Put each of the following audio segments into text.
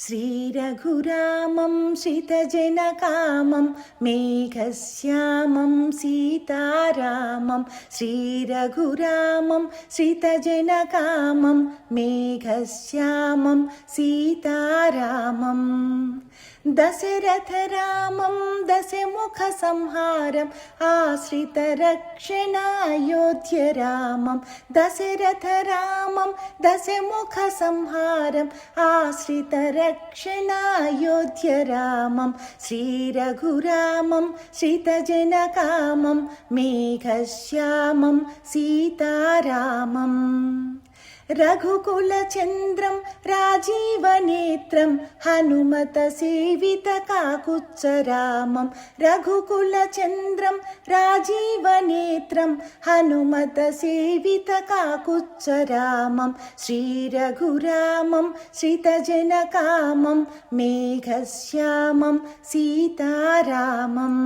श्रीरघुरामं श्रितजनकामं मेघश्यामं सीतारामं श्रीरघुरामं श्रितजनकामं मेघश्यामं Sita Ramam दशरथरामं दशमुखसंहारम् आश्रितरक्षणायोध्यरामं दशरथरामं दशमुखसंहारम् आश्रितरक्षणायोध्यरामं श्रीरघुरामं श्रितजनकामं मेघश्यामं Sita Ramam रघुकुलचन्द्रं राजीवनेत्रं हनुमतसेवितकाकुत्सरामं रघुकुलचन्द्रं राजीवनेत्रं हनुमतसेवितकाकुत्सरामं श्रीरघुरामं श्रितजनकामं मेघश्यामं Sita Ramam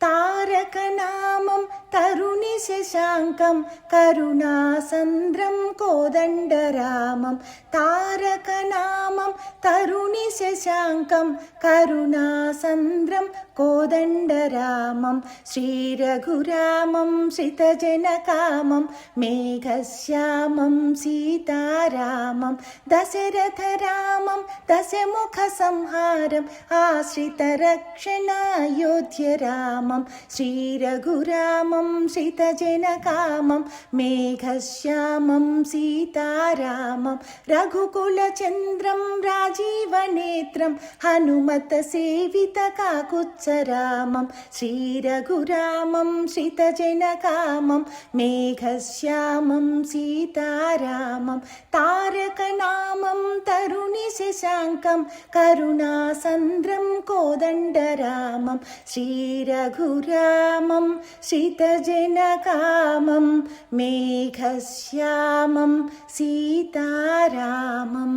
तारकनामं तरुणिशशाङ्कं करुणासन्द्रं कोदण्डरामं तारकनामं तरुणिशशाङ्कं करुणासन्द्रं कोदण्डरामं श्रीरघुरामं श्रितजनकामं मेघश्यामं सीतारामं दशरथरामं दशमुखसंहारम् आश्रितरक्षणायोध्यरामं श्रीरघुरामं श्रितजनकामं मेघश्यामं सीतारामं रघुकुलचन्द्रं राजीवनेत्रं हनुमतसेवितकाकुत्सरामं श्रीरघुरामं श्रितजनकामं मेघश्यामं सीतारामं तारकनामं तरुणिशशाङ्कं करुणासन्द्रं कोदण्डरामं श्रीरघुरामं श्रितजनकामं मेघश्यामं Sita Ramam.